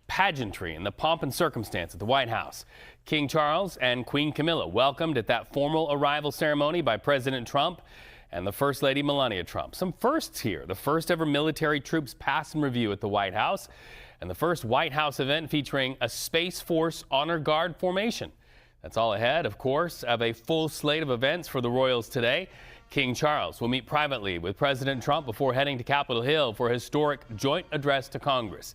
pageantry and the pomp and circumstance at the White House. King Charles and Queen Camilla welcomed at that formal arrival ceremony by President Trump and the First Lady Melania Trump. Some firsts here. The first ever military troops pass and review at the White House, and the first White House event featuring a Space Force Honor Guard formation. That's all ahead, of course, of a full slate of events for the royals today. King Charles will meet privately with President Trump before heading to Capitol Hill for a historic joint address to Congress.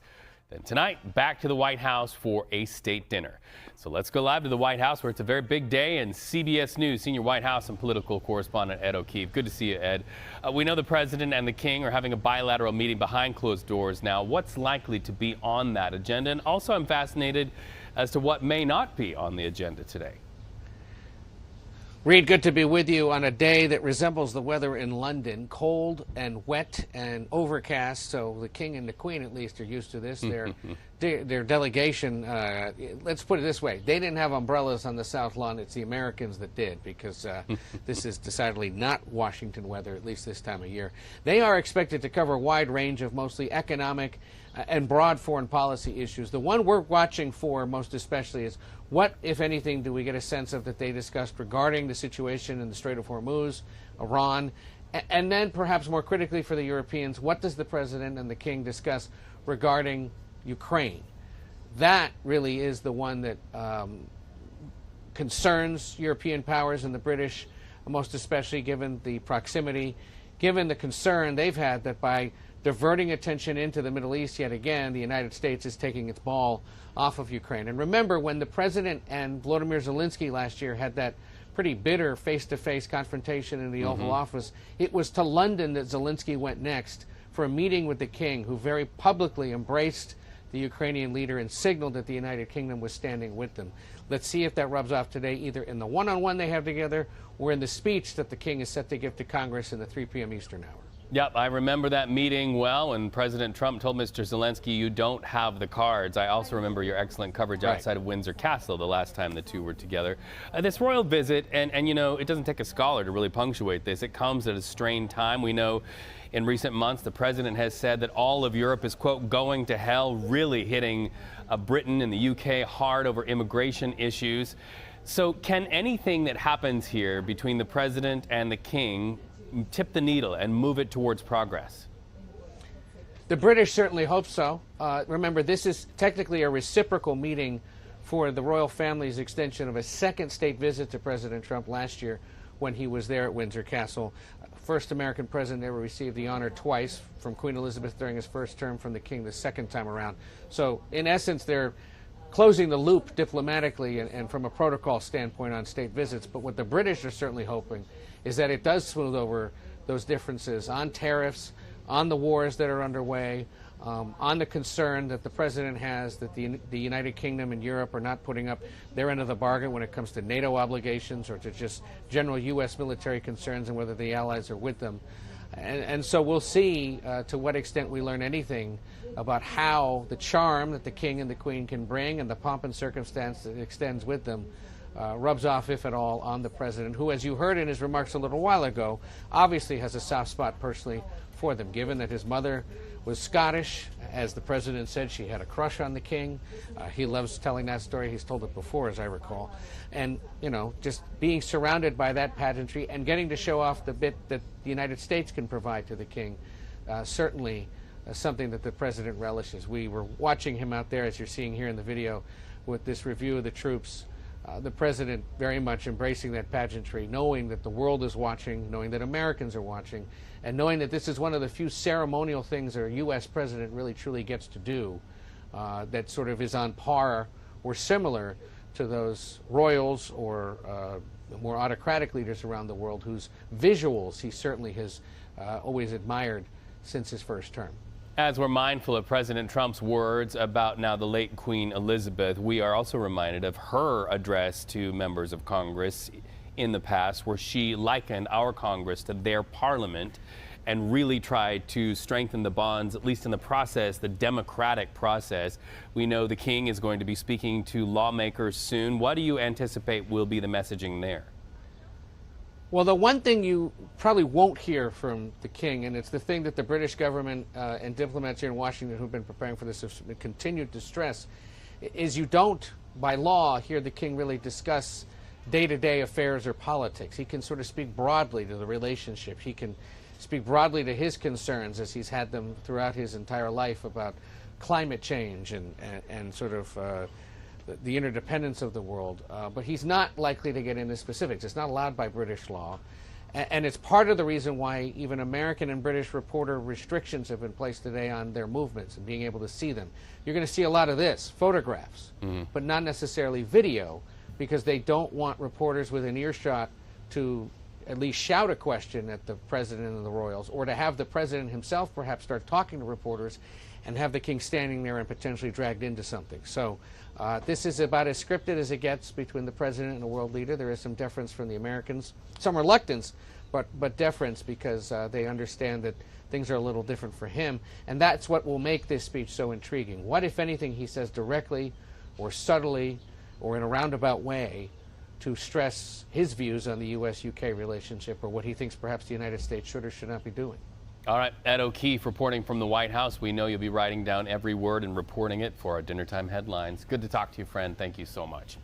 Then tonight, back to the White House for a state dinner. So let's go live to the White House, where it's a very big day, and CBS News senior White House and political correspondent Ed O'Keefe. Good to see you, Ed. We know the president and the king are having a bilateral meeting behind closed doors now. What's likely to be on that agenda? And also, I'm fascinated as to what may not be on the agenda today. Reed, good to be with you on a day that resembles the weather in London, cold and wet and overcast. So the king and the queen, at least, are used to this. Their delegation, let's put it this way, they didn't have umbrellas on the South Lawn. It's the Americans that did, because this is decidedly not Washington weather, at least this time of year. They are expected to cover a wide range of mostly economic and broad foreign policy issues. The one we're watching for most especially is what, if anything, do we get a sense of that they discussed regarding the situation in the Strait of Hormuz, Iran, and then perhaps more critically for the Europeans, what does the president and the king discuss regarding Ukraine? That really is the one that concerns European powers and the British, most especially given the proximity, given the concern they've had that by diverting attention into the Middle East yet again, the United States is taking its ball off of Ukraine. And remember, when the president and Volodymyr Zelensky last year had that pretty bitter face-to-face confrontation in the Oval Office, it was to London that Zelensky went next for a meeting with the king, who very publicly embraced the Ukrainian leader and signaled that the United Kingdom was standing with them. Let's see if that rubs off today, either in the one-on-one they have together or in the speech that the king is set to give to Congress in the 3 p.m. Eastern hour. Yep, I remember that meeting well, when President Trump told Mr. Zelensky, you don't have the cards. I also remember your excellent coverage outside of Windsor Castle the last time the two were together. This royal visit, and you know, it doesn't take a scholar to really punctuate this. It comes at a strained time. We know in recent months the president has said that all of Europe is, quote, going to hell, really hitting Britain and the UK hard over immigration issues. So can anything that happens here between the president and the king tip the needle and move it towards progress? The British certainly hope so. Remember, this is technically a reciprocal meeting for the royal family's extension of a second state visit to President Trump last year when he was there at Windsor Castle. First American president ever received the honor twice, from Queen Elizabeth during his first term, from the king the second time around. So in essence, they're closing the loop diplomatically and from a protocol standpoint on state visits. But what the British are certainly hoping is that it does smooth over those differences on tariffs, on the wars that are underway, on the concern that the president has that the United Kingdom and Europe are not putting up their end of the bargain when it comes to NATO obligations or to just general U.S. military concerns and whether the allies are with them. And so we'll see to what extent we learn anything about how the charm that the king and the queen can bring and the pomp and circumstance that extends with them rubs off, if at all, on the president, who, as you heard in his remarks a little while ago, obviously has a soft spot personally for them, given that his mother was Scottish. As the president said, she had a crush on the king. He loves telling that story. He's told it before, as I recall. And, you know, just being surrounded by that pageantry and getting to show off the bit that the United States can provide to the king, certainly something that the president relishes. We were watching him out there, as you're seeing here in the video, with this review of the troops. The president very much embracing that pageantry, knowing that the world is watching, knowing that Americans are watching, and knowing that this is one of the few ceremonial things a U.S. president really truly gets to do that sort of is on par or similar to those royals or more autocratic leaders around the world whose visuals he certainly has always admired since his first term. As we're mindful of President Trump's words about now the late Queen Elizabeth, we are also reminded of her address to members of Congress in the past, where she likened our Congress to their parliament and really tried to strengthen the bonds, at least in the process, the democratic process. We know the king is going to be speaking to lawmakers soon. What do you anticipate will be the messaging there? Well, the one thing you probably won't hear from the king, and it's the thing that the British government and diplomats here in Washington who've been preparing for this have continued to stress, is you don't, by law, hear the king really discuss day-to-day affairs or politics. He can sort of speak broadly to the relationship. He can speak broadly to his concerns, as he's had them throughout his entire life, about climate change and sort of the interdependence of the world, but he's not likely to get into specifics. It's not allowed by British law, and it's part of the reason why even American and British reporter restrictions have been placed today on their movements and being able to see them. You're going to see a lot of this, photographs, but not necessarily video, because they don't want reporters within earshot to at least shout a question at the president and the royals, or to have the president himself perhaps start talking to reporters and have the king standing there and potentially dragged into something. So this is about as scripted as it gets between the president and a world leader. There is some deference from the Americans, some reluctance, but deference, because they understand that things are a little different for him. And that's what will make this speech so intriguing. What, if anything, he says directly or subtly or in a roundabout way to stress his views on the U.S.-UK relationship, or what he thinks perhaps the United States should or should not be doing. All right, Ed O'Keefe reporting from the White House. We know you'll be writing down every word and reporting it for our dinner time headlines. Good to talk to you, friend. Thank you so much.